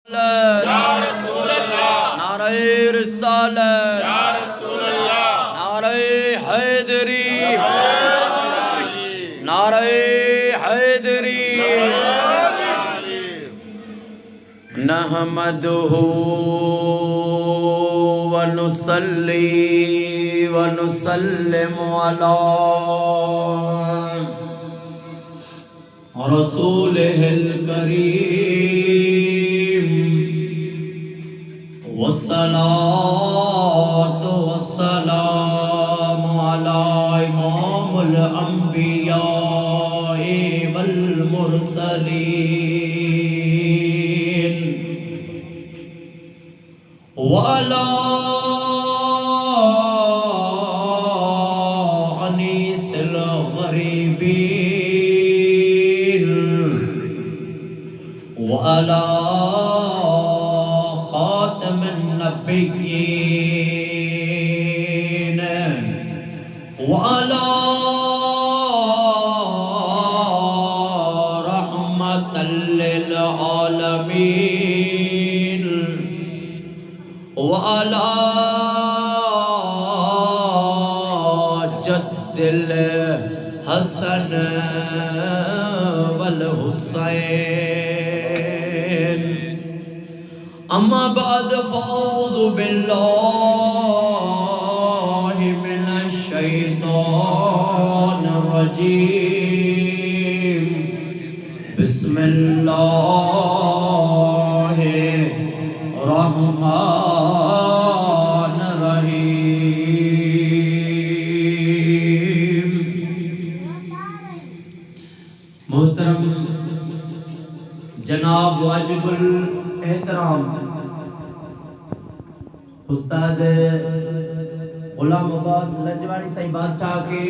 या रसूल अल्लाह, नारे रिसालत या रसूल अल्लाह, नारे हैदरी नारे हैदरी नहमदुहु व नुसल्ली व नुसल्लिमु अला रसूलिहिल करीम वस्सलातु वस्सलामु अला इमामुल अंबिया वल मुरसलीन व अला अनीसिल गरीबीन व अला खातमिन नबिय्यीन व अला रहमतल लिल आलमीन व अला जद्दिल हसन वल हुसैन अम्मा बाद फ़अऊज़ु बिल्लाहि मिनश शैतानिर रजीम बिस्मिल्लाहिर रहमानिर रहीम। मोहतरम जनाब वाजिबुल एहतराम उस्ताद गुलाम अब्बास लजवानी साईं बादशाह के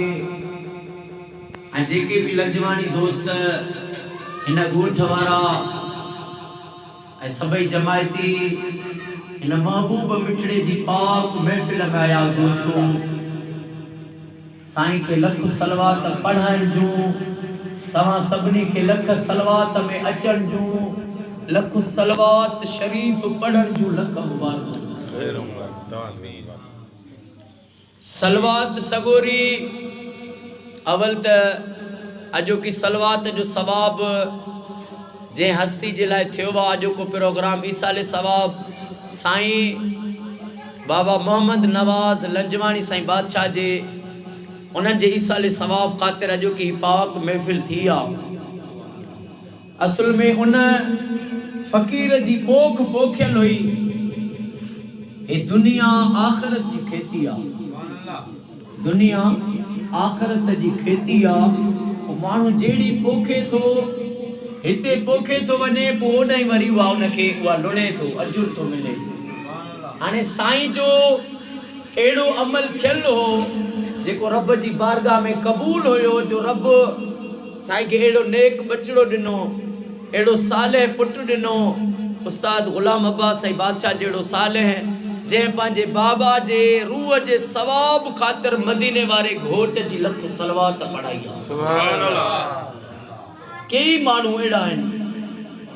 जेके भी लजवानी दोस्त इन ॻोठ वारा ऐं सभई जमायती इन महबूब मिठड़े जी पाक महफ़िल में आया दोस्तों, साईं के लख सलवात पढ़ण जूं, तव्हां सभिनी खे लख सलवात में अचण जूं, लख सलवात शरीफ पढ़ण जूं लख मुबारक। सलवात सगोरी अवल त अॼोकी सलवात जो सवाब जंहिं हस्ती जे लाइ थियो आहे। अॼोको प्रोग्राम ईसाले सवाब साईं बाबा मोहम्मद नवाज़ लंजवाणी साईं बादशाह जे उन्हनि जे ईसाले सवाब ख़ातिर अॼोकी पाक महफ़िल थी आहे। असुल में उन फ़क़ीर जी पोख पोखियल हुई। ये दुनिया आख़िरत जी खेती आहे, दुनिया आख़िरत जी खेती आहे। माण्हू जहिड़ी पोखे थो हिते पोखे थो वञे, पोइ ओॾां ई वरी उनखे उहा लुणे थो, अजुर थो मिले। हाणे साईं जो अहिड़ो अमल थियल हो जेको रब जी बारगाह में क़बूल हुयो, जो रब साईं खे अहिड़ो नेक बचड़ो ॾिनो, अहिड़ो सालेह पुटु ॾिनो, उस्ताद गुलाम अब्बास साईं बादशाह जहिड़ो सालेह, जंहिं पंहिंजे बाबा जे रूह जे सवाब ख़ातिर मदीने वारे घोट जी लख सलवात पढ़ाई। सुभान अल्लाह। कई माण्हू अहिड़ा आहिनि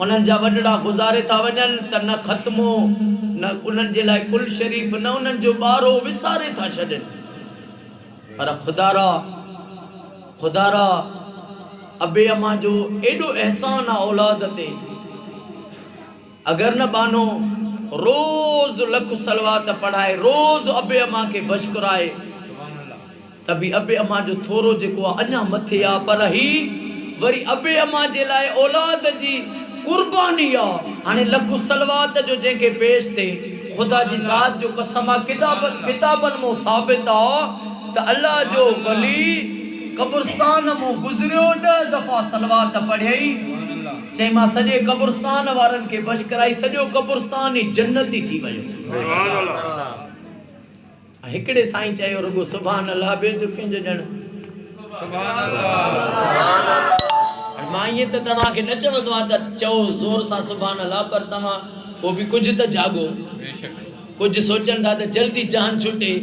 उन्हनि जा वॾड़ा गुज़ारे था वञनि त न ख़त्मो न उन्हनि जे लाइ कुल शरीफ़ न उन्हनि जो ॿारो विसारे था छॾनि। पर ख़ुदारा अबे अम्मा जो एॾो एहसान आहे औलाद ते, अगर न बानो रोज लख सलवात पढ़ाए, रोज अबे अम्मा के बशकुराए, तभी अबे अम्मा जो थोरो जेको आहे अञा मथे आहे। पर ही वरी अबे अम्मा जे लाइ औलाद जी कुर्बानी आहे। हाणे लख सलवात जो जंहिंखे पेश थे, खुदा जी ज़ात जो कसम आहे, किताबनि में साबित आहे त अल्लाह जो वली कब्रस्तान में गुज़रियो 10 दफ़ा सलवात पढ़ियई, चई मां सॼे कब्रस्तान वारनि खे बश कराई, सॼो कब्रस्तान ई जन्नती थी वियो। सुभान अल्लाह। हिकिड़े साईं चयो रुगो सुभान अल्लाह, ॿियो जो कंहिंजो ॼण सुभान अल्लाह। मां ईअं त तव्हांखे न चवंदो आहियां त चओ ज़ोर सां सुभान अल्लाह, पर तव्हां पोइ बि कुझु त जागो, कुछ सोचन था तो जल्दी जान छुटे।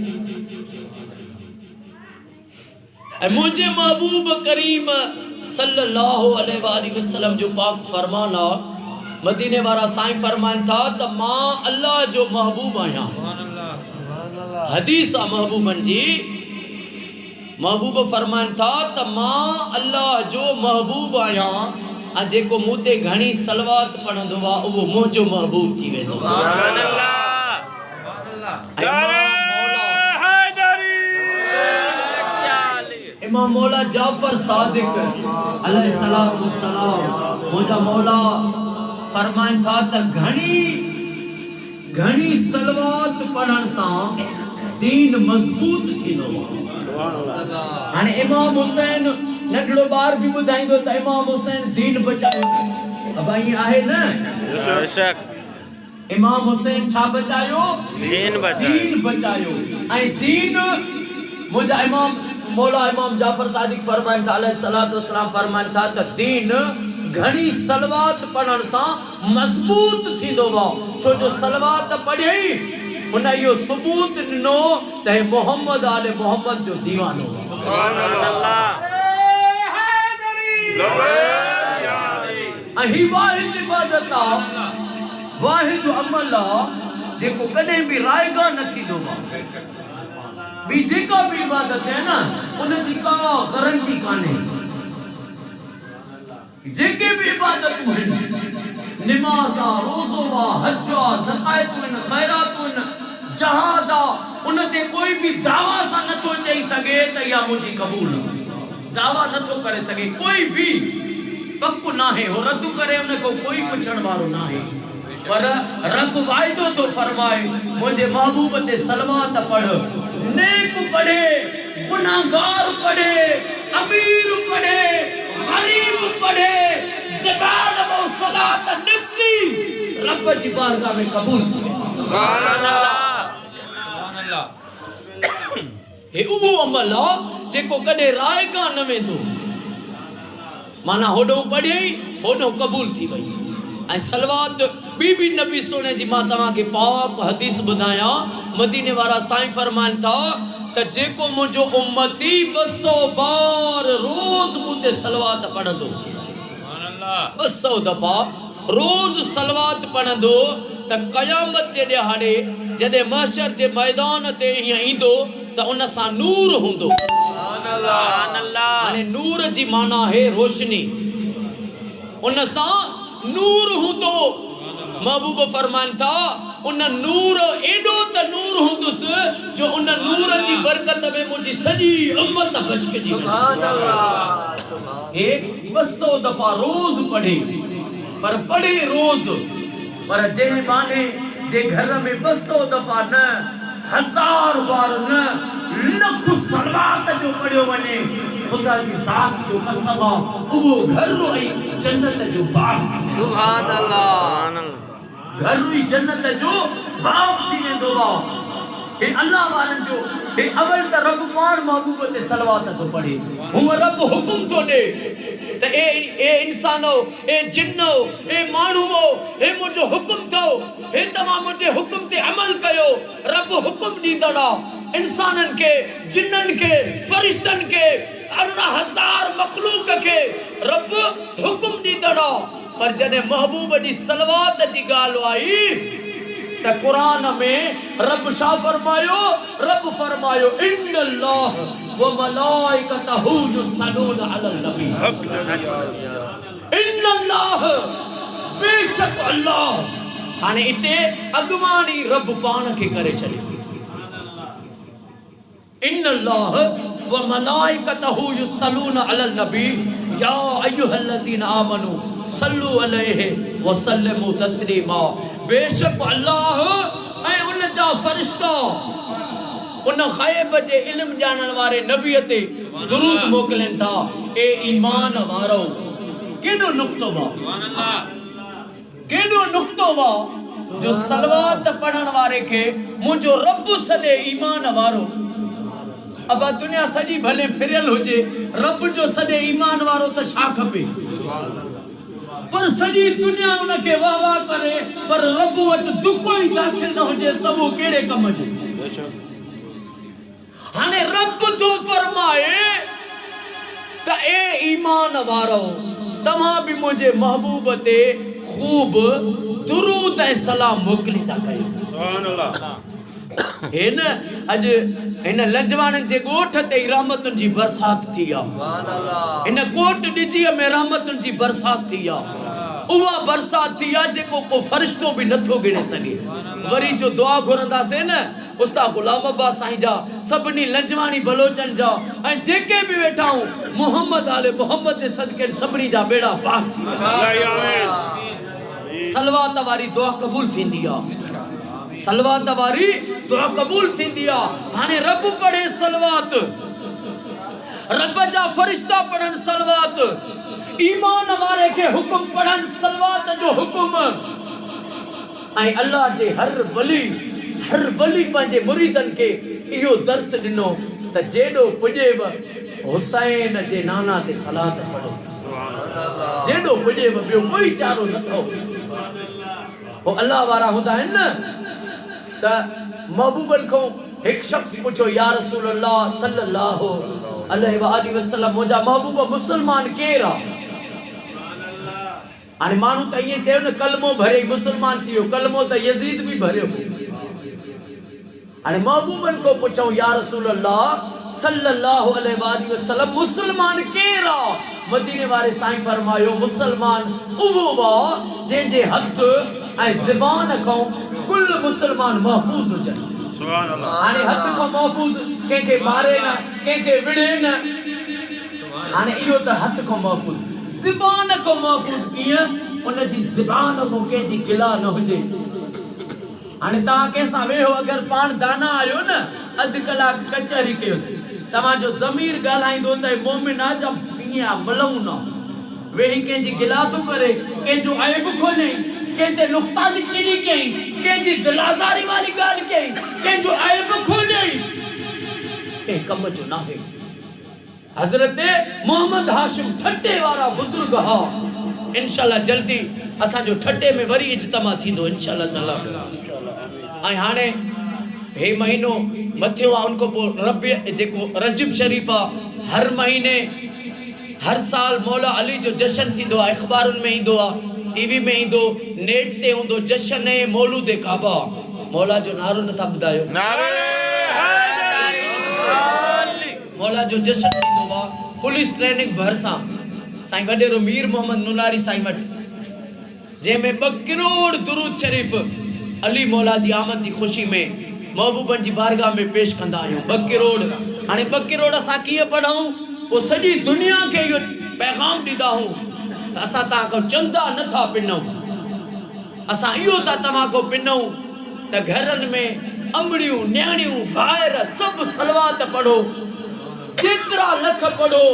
मुझे महबूब करीम सल्लल्लाहु अलैहि वसल्लम जो पाक फरमाना मदीने वारा साईं फरमाइन था त मां अल्लाह जो महबूब आहियां। हदीस आ महबूबन जी। महबूब फरमाइन था त मां अल्लाह जो महबूब आहियां ऐं जेको मूं ते घणी सलवात पढ़ंदो आहे उहो मुंहिंजो महबूब थी वेंदो। इमाम मौला जाफर सादिक अलैहिस्सलातु वस्सलाम मुंहिंजा मौला फरमाइन था त घणी सलवात पढ़ण सां दीन मज़बूत थींदो आहे। हाणे इमाम हुसैन नंढड़ो ॿार बि ॿुधाईंदो त इमाम हुसैन दीन बचायो। अब ईअं आहे न? बेशक इमाम हुसैन छा बचायो? दीन बचायो। ऐं दीन मुंहिंजा इमाम मौला इमाम जाफर सादिक फरमाइन था अलैहिस्सलातु वस्सलाम फरमाइन था त दीन घणी सलवात पढ़ण सां मज़बूत थींदो आहे। छो जो सलवात पढ़ियई हुन इहो सबूत ॾिनो त हे मोहम्मद आले मोहम्मद जो दीवानो आहे। सुभान अल्लाह। ऐं ही वाहिद इबादत आहे, वाहिद अमल आहे जेको कॾहिं बि रायगा न थींदो आहे। ॿी जेका बि इबादत आहे न उनजी का गारंटी कान्हे। जेके भी इबादतूं आहिनि, निमाज़ आहे, रोज़ो आहे, हज आहे, ज़कातूं आहिनि, ख़ैरातूं आहिनि, जहाद आहे, उन ते कोई बि दावा सां नथो चई सघे त इहा मुंहिंजी क़बूल आहे। दावा नथो करे सघे कोई बि, पक नाहे, हो रद्द करे उनखां कोई पुछण वारो नाहे। पर रब वाइदो तो फरमाए मुझे महबूब ते सलवात पढ़, नेक पढ़े, गुनाहगार पढ़े, अमीर पढ़े, गरीब पढ़े, ज़बान वो सलात निकती रब जी बारगाह में कबूल थी। सुभान अल्लाह। हे उहो अमल आहे जेको कॾहिं रायगा न वेंदो। माना होॾो पढ़ियई होॾो कबूल थी वई। ऐं सलवात बी नबी सोने जी मां तव्हांखे पाक हदीस ॿुधायां। मदीने वारा साईं फरमाइन था त जेको मुंहिंजो उम्मती 200 बार रोज़ मूं ते सलवात पढ़ंदो, 200 दफ़ा रोज़ सलवात पढ़ंदो त क़यामत जे ॾिहाड़े जॾहिं महशर जे मैदान ते हीअं ईंदो त उन सां नूर हूंदो। हाणे नूर जी माना आहे रोशनी, उन सां नूर हूंदो। महबूब फरमान था उन नूर एडो त नूर हुंदुसि जो उन नूर जी बरकत में मुंहिंजी सॼी उम्मत बशकजी। सुभान अल्लाह। हे 200 दफ़ा रोज़ पढ़े, पर पढ़े रोज़, पर जंहिं बाने जे घर में 200 दफ़ा न, 1000 बार न, लख सलवात जो पढ़ियो वञे, खुदा जी ज़ात जो कसम आहे उहो घर ऐं जन्नत जो बाग। सुभान अल्लाह। घर ई जन्नत जो बाग थी वेंदो आहे। हे अल्लाह वारनि जो हे अवल त रब पाण महबूब ते सलवात थो पढ़े। हूअ रब हुकुम थो ॾे त ए इंसानो, ए जिन्नो, ए माण्हूओ, हे मुंहिंजो हुकुम अथव, हे तव्हां मुंहिंजे हुकुम ते अमल कयो। रब हुकुम ॾींदड़ आहे इंसाननि खे, जिन्ननि खे, फरिश्तनि खे, 18,000 मखलूक के रब हुकुम ॾींदड़ आहे। पर जॾहिं महबूब जी सलवात जी ॻाल्हि आई त क़ुरान में रब छा फरमायो? रब फरमायो इन्नल्लाह व मलाइकतहू युसल्लून अलल नबी। इन्नल्लाह, बेशक अल्लाह। हाणे इते अॻवानी रब पाण खे करे छॾे। इन्नल्लाह व मलाइकतहू युसल्लून अलल नबी या अय्युहल्लज़ीना आमनू सल्लू अलैहि व सल्लिमू तस्लीमा। बेशक अल्लाह ऐं उन जा फरिश्ता उन ग़ैब जे इल्म ॼाणण वारे नबीअ ते दुरूद मोकिलनि था। ए ईमान वारो, केॾो नुक़्तो वा, केॾो नुक़्तो वा जो सलवात पढ़ण वारे खे मुंहिंजो रब सॾे ईमान वारो। अब दुनिया सॼी भले फिरियल हुजे, रब जो सॾे ईमान वारो त छा खपे? पर सॼी दुनिया उनखे वाह वाह करे, पर रब वटि दुको ई दाख़िल न हुजेसि त उहो कहिड़े कम जो? हाणे रब थो फरमाए त ए ईमान वारो, तव्हां बि मुंहिंजे महबूब ते खूब दुरूद ऐं सलाम मोकिलींदा कयूं। सुभान अल्लाह। हे न अॼु हिन लंजवाणनि जे ॻोठ ते ई रहमतुनि जी बरसात थी आहे। हिन कोट ॾिजीअ में रहमतुनि जी बरसात थी आहे। उहा बरसात थी आहे जेको को फरिश्तो बि नथो गिणे सघे। वरी जो दुआ घुरंदासीं न उस्ताद गुलाम अब्बास साईं जा, सभिनी लंजवाणी बलोचन जा ऐं जेके बि वेठा आहियूं मोहम्मद आले मोहम्मद जे सदके सभिनी जा बेड़ा पार थी वेंदा। सलवात वारी दुआ क़बूल थींदी आहे। सलवात वारी दुआ क़बूल थींदी आहे। हाणे रब पढ़े सलवात, रब जा फरिश्ता पढ़न सलवात, ईमान वारे के हुक्म पढ़न सलवात जो हुक्म। ऐं अल्लाह जे हर वली पंहिंजे मुरीदन के इहो दर्स ॾिनो त जेॾो पुॼेव हुसैन जे नाना ते सलात पढ़ो। जेॾो पुॼेव ॿियो कोई चारो नथो। हो अल्लाह वारा हूंदा आहिनि न त महबूबन खां हिकु शख़्स पुछो या रसूल अल्लाह सल्लल्लाहु अलैहि वसल्लम मुंहिंजा महबूब मुस्लमान केरु आहे? हाणे माण्हू त ईअं चयो न कलमो भरे मुस्लमान थी वियो, कलमो त यज़ीद बि भरियो। हाणे महबूबन को पुछूं या रसूल अल्लाह सल्लल्लाहु अलैहि वसल्लम मुस्लमान केरु आहे? मदीने वारे साईं फरमायो मुस्लमान उहो आहे जंहिंजे हथ ऐं ज़बान खां कुल मुस्लमान महफूज़ हुजनि। सुभान अल्लाह। हाणे हथ खां महफूज़, कंहिंखे मारे न, कंहिंखे विड़े न। हाणे इहो त हथ खां महफूज़, ज़बान खां महफूज़ कीअं? उन जी ज़बान खां कंहिंजी गिला न हुजे। हाणे तव्हां कंहिंसां वेहो अगरि पाण दाना आयो न अधु कलाक कचहरी कयोसि, तव्हांजो ज़मीर ॻाल्हाईंदो त मोमिन आहे जा ईअं मलऊं न वेही कंहिंजी गिला थो करे, कंहिंजो ऐब खोलियईं, कंहिंते नुक़्ता निचीनी कयईं, कंहिंजी दिलाज़ारी वारी ॻाल्हि कयईं, कंहिंजो ऐब खोलियईं, कंहिं कम जो न आहे। हज़रत मोहम्मद हाशिम ठटे वारा बुज़ुर्ग हा। इंशाअल्लाह जल्दी असांजो ठटे में वरी इज्तिमा थींदो इंशाअल्लाह ताला। ऐं हाणे हे महीनो मथियो आहे, उनखां पोइ रबी जेको रजब शरीफ़ आहे, हर महीने हर साल मौला अली जो जश्न थींदो आहे। अख़बारुनि में ईंदो आहे, टीवी में ईंदो, नेट ते हूंदो, जश्न मौलूद काबा। मौला जो नारो नथा ॿुधायो? मौला जो जश्न थींदो आहे पुलिस ट्रेनिंग भरिसां साईं वॾेरो मीर मोहम्मद नुनारी साईं वटि, जंहिंमें 2 करोड़ दुरूद शरीफ़ अली मौला जी आमद जी ख़ुशी में महबूबन जी बारगाह में पेश कंदा आहियूं। 2 करोड़। हाणे 2 करोड़ असां कीअं पढ़ूं? पोइ सॼी दुनिया खे इहो पैगाम ॾींदा आहियूं त असां तव्हां खां चंदा नथा पिनऊं, असां इहो था तव्हां खां पिनऊं त घरनि में अमड़ियूं न्याणियूं ॿाहिर सभु सलवात पढ़ो, जेतिरा लख पढ़ो।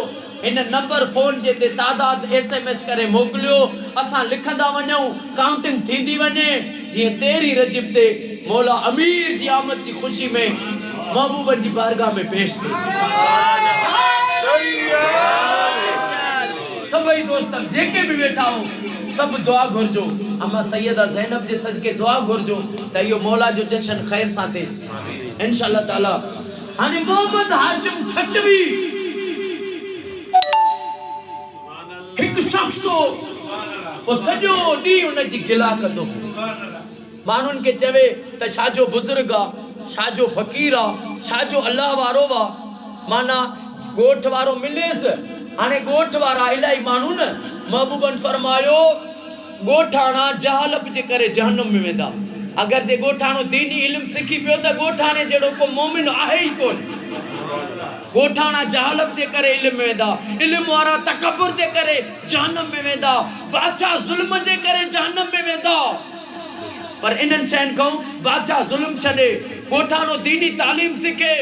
हिन नंबर फ़ोन जे ते तादाद SMS करे मोकिलियो, असां लिखंदा वञूं, काउंटिंग थींदी वञे, जीअं 13 रजब ते मौला अमीर जी आमद जी ख़ुशी में महबूबन जी बारगाह में पेश थिए। सभई दोस्त जेके बि वेठा हो सभु दुआ घुरजो, अम्मा सैयदा ज़ैनब जे सदके दुआ घुरजो त इहो मौला जो जश्न ख़ैर सां थिए इंशाअल्लाह ताला। हाणे मोहम्मद हाशिम ठटवी हिकु शख़्स हो, पोइ सॼो ॾींहुं उन जी गिला कंदो, माण्हुनि खे चवे त छाजो बुज़ुर्ग आहे, छाजो फ़क़ीर आहे, छाजो अल्लाह वारो आहे। माना ॻोठ वारो मिलेसि। हाणे ॻोठ वारा इलाही माण्हू न महबूबन फरमायो ॻोठाणा जहालत जे करे जहन्नम में वेंदा। अगरि जे ॻोठाणो दीनी इल्मु सिखी पियो त ॻोठाणे जहिड़ो को मोमिन आहे ई कोन। ॻोठाणा जहालत जे करे इल्म में वेंदा, इल्म वारा तकबर जे करे जहन्नम में वेंदा, बादशाह ज़ुल्म जे करे जहन्नम में वेंदा। पर इन्हनि शयुनि खां बादशाह ज़ुल्म छॾे ॻोठाणो दीनी तालीम सिखे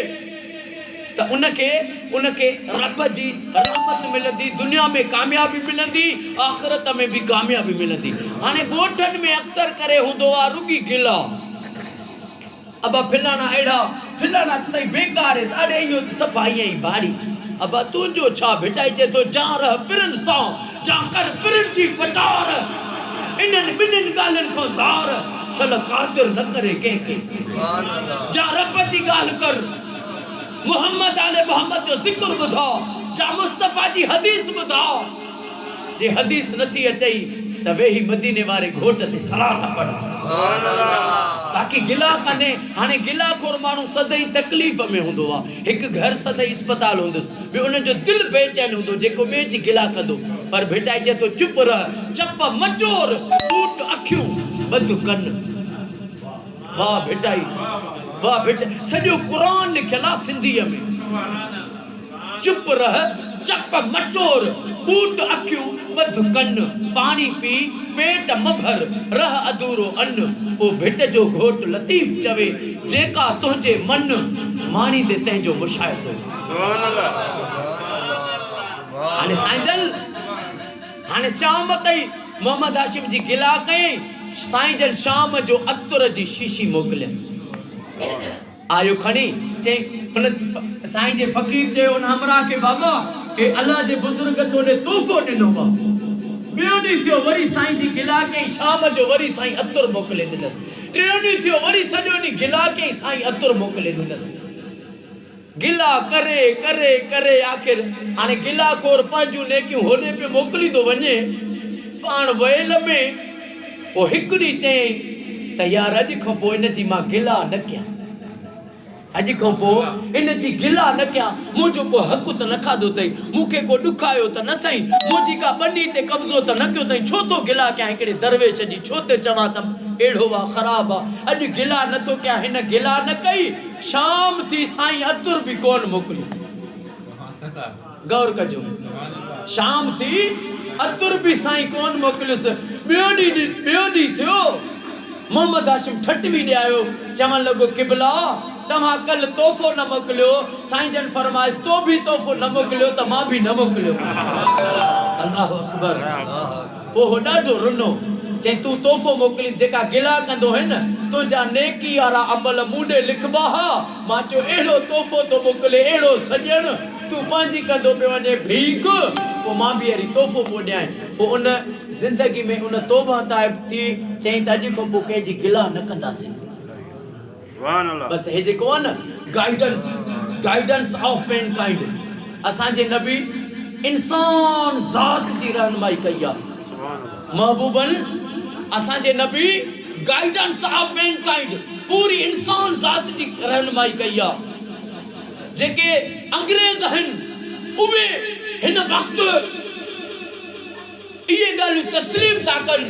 त उनखे रब जी रहमत मिलंदी, दुनिया में कामयाबी मिलंदी, आख़िरत में भी कामयाबी मिलंदी। हाणे ॻोठनि में अक्सर करे हूंदो आहे रुगी गिला, अबा फिलाना अहिड़ा फिलाना सही बेकार है, साढ़े इहो सफ़ाई ई भारी। अबा तुंहिंजो छा भिटाई चे तो जा रह पिरन सां जा कर पिरन जी पटार, इन्हनि ॿिन्हिनि ॻाल्हियुनि खां धार छल कादिर न करे कंहिंखे। जा रब जी ॻाल्हि कर, मोहम्मद आले मोहम्मद जो ज़िक्र ॿुधा, जा मुस्तफ़ा जी हदीस ॿुधा। जे हदीस नथी अचई त वेही मदीने वारे घोट ते सलाह था पढ़। बाक़ी गिला कंदे हाणे गिला खोर माण्हू सदाईं तकलीफ़ में हूंदो आहे। हिकु घर सदाईं इस्पताल हूंदुसि, ॿियो उनजो दिलि बेचैन हूंदो जेको ॿिए जी गिला कंदो। पर भेटाई चए थो चुप रह, चप मचोर, ॿूट अखियूं ॿध कन। वाह भेटाई, वाह बेटा, सॼो क़ुरान लिखियल आहे सिंधीअ में। चुप रह, चप मचोर, ॿूट अखियूं ॿध कन, पाणी पी, पेट मभर, रह अधूरो अन्न। ओ भिट जो घोट लतीफ़ चवे, जेका तुंहिंजे मन माणी दे तंहिंजो मुशाहिदो। हाणे साईं जन, हाणे शाम ताईं मोहम्मद हाशिम जी गिला कयईं। साईं जन शाम जो अतर जी शीशी मोकिलियसि। आयो खणी चई, हुन साईं जे फ़कीर चयो उन हमरा के बाबा हे अल्लाह जे बुज़ुर्ग तोने तोहफ़ो ॾिनो आहे। ॿियो ॾींहुं थियो वरी साईं जी गिला कयईं, शाम जो वरी साईं अतर मोकिले ॾिनसि। टियों ॾींहुं थियो वरी सॼो ॾींहुं गिला कयईं, साईं अतर मोकिले ॾिनसि। गिला करे करे करे आख़िर हाणे गिला खोर पंहिंजूं नेकियूं होॾे पे मोकिलींदो वञे, पाण वयल में। पोइ हिकु ॾींहुं चयईं त यार अॼु खां पोइ इन जी मां गिला न कयां, अॼु खां पोइ इन जी गिला न कयां। मुंहिंजो को हक़ त न खाधो अथई, मूंखे को ॾुखायो त न अथई, मुंहिंजी का ॿनी ते कब्ज़ो त न कयो अथई, छो थो गिला कयां हिकिड़े दरवेश जी, छो थो चवां त अहिड़ो आहे ख़राबु आहे। अॼु गिला नथो कयां, हिन गिला न कई। शाम थी साईं अतर बि कोन मोकिलियुसि। गौर कजो, शाम थी अतर बि साईं कोन मोकिलियुसि। ॿियो ॾींहुं थियो मोहम्मद हाशिम ठटवी ॾियायो, चवण लॻो किबला तव्हां कल तोहफ़ो न मोकिलियो। साईं जन फरमाइश तो बि तोहफ़ो न मोकिलियो त मां बि न मोकिलियो। अल्लाहु अकबर। पोइ हो ॾाढो रुनो, चई तूं तोहफ़ो मोकिली, जेका गिला कंदो है न तुंहिंजा नेकी वारा अमल मूं ॾे लिखबा हा। मां चयो अहिड़ो तोहफ़ो थो मोकिले, अहिड़ो सॼण, तूं पंहिंजी कंदो पियो वञे भीख, पोइ मां बि वरी तोहफ़ो पोइ ॾियां। पोइ उन ज़िंदगी में उन तौबा ताइब थी, चई त अॼु खां पोइ कंहिंजी गिला न कंदासीं। बस हे जेको आहे न गाइडेंस ऑफ मैनकाइंड, असांजे नबी इंसान ज़ात जी रहनुमाई कई आहे। महबूबन असांजे नबी गाइडेंस ऑफ मैनकाइंड, पूरी इंसान ज़ात जी रहनुमाई कई आहे। जेके अंग्रेज आहिनि उहे हिन वक़्तु इहे ॻाल्हियूं तस्लीम था कनि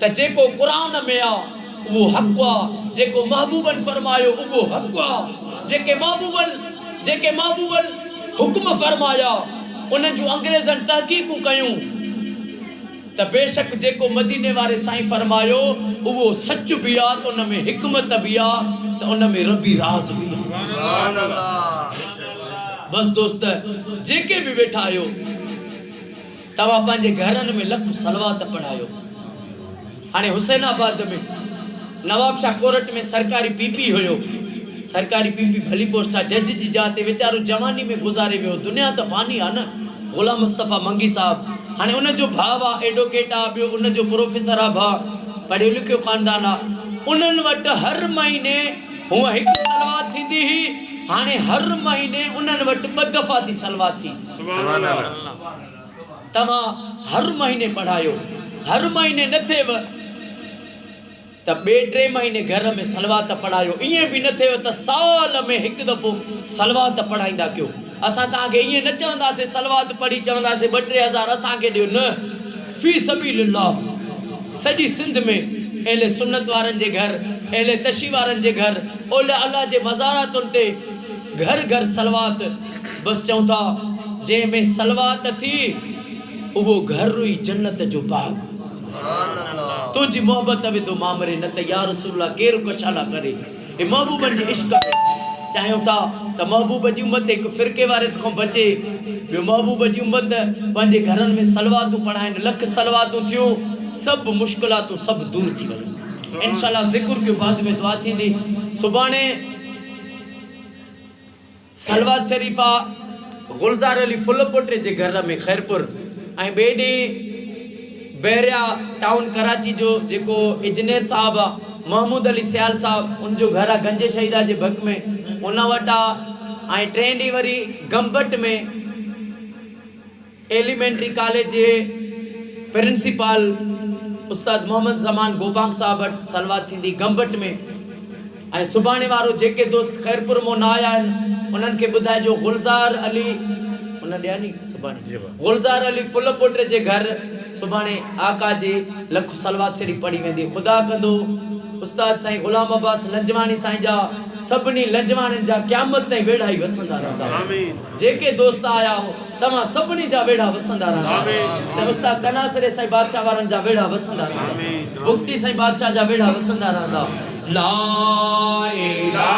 त जेको क़ुरान में आहे उहो हक़ आहे, जेको महबूबन फरमायो उहो हक़ आहे। जेके महबूबन हुक्म फरमाया उन जूं अंग्रेज़नि तहक़ीक़ूं कयूं त बेशक जेको मदीने वारे साईं फरमायो उहो सच बि आहे, त उन में हिकमत बि आहे, त उन में रबी राज़ बि आहे। बस दोस्त, जेके बि वेठा आहियो तव्हां पंहिंजे घरनि में लख सलवात पढ़ायो। हाणे हुसैनाबाद में नवाब शाह कोर्ट में सरकारी पीपी हुयो। सरकारी पीपी भली पोस्ट आहे, जज जी जाते वीचारो जवानी में गुज़ारे वियो। दुनिया त फ़ानी आहे न। ग़ुलाम मुस्तफ़ा मंगी साहब, हाणे उनजो भाउ आहे एडवोकेट आहे, ॿियो उनजो प्रोफेसर आहे भाउ, पढ़ियो लिखियो ख़ानदान आहे। उन्हनि वटि हर महीने हूअं हिकु सलवात थींदी हुई, हाणे हर महीने उन्हनि वटि 2 दफ़ा थी सलवात थी। तव्हां हर महीने पढ़ायो, हर महीने न थिएव त 2-3 महीने घर में सलवात पढ़ायो। ईअं बि न थिएव त साल में हिकु दफ़ो सलवात पढ़ाईंदा कयो। असां तव्हांखे ईअं न चवंदासीं सलवात पढ़ी चवंदासीं 2-3 हज़ार असांखे ॾियो, न। फी सबीलिल्लाह सॼी सिंध में अहले सुन्नत वारनि जे घर, अहले तशी वारनि जे घर, ओले अल्लाह जे मज़ारातुनि ते घर घर सलवात। बसि चऊं था जंहिंमें सलवात थी उहो घर हुई जन्नत जो बाग। तुझी मोहब्बत विधो मामरे, न त या रसूल केरु कशाला करे। हे महबूबन जे इश्क में चाहियूं था त महबूब जी उम्मत हिकु फ़िरके वारे खां बचे। ॿियो महबूब जी उम्मत पंहिंजे घरनि में सलवातूं पढ़ाइनि, लख सलवातूं थियूं, सभु मुश्किलातूं सभु दूर थी वयूं। इंशाअल्लाह ज़िक्र के बाद में दुआ थींदी। सुभाणे सलवात शरीफ़ा गुलज़ार अली फुलपोटे जे घर में ख़ैरपुर, ऐं ॿिए ॾींहुं बैरिया टाउन कराची जो जेको इंजीनियर साहब आहे महमूद अली सियाल साहब, उनजो घर आहे गंज शहीदा जे भक में, उन वटि आहे। ऐं 3 ॾींहुं वरी गंबट में एलिमेंट्री कॉलेज जे प्रिंसिपल उस्ताद मोहम्मद ज़मान गोपांग साहब वटि सलवात थींदी गंबट में। ऐं सुभाणे वारो जेके दोस्त खैरपुर मां न आया आहिनि उन्हनि खे ॿुधाइजो गुलज़ार अली उन ॾिया नी सुभाणे गुलज़ार अली फुलपुट जे घर सुभाणे आका जे लख सलवात शरीफ़ पढ़ी वेंदी। ख़ुदा कंदो उस्ताद साईं गुलाम अब्बास लंजवानी साईं जा सभिनी लंजवाननि जा क़यामत ताईं वेढ़ा ई वसंदा रहंदा। जेके दोस्त आया हो तव्हां सभिनी जा वेढ़ा वसंदा रहंदा। साईं उस्ताद कनासरे साईं बादशाह वारनि जा वेढ़ा वसंदा रहंदा। बुगटी साईं बादशाह जा वेढ़ा वसंदा रहंदा। ला इलाहा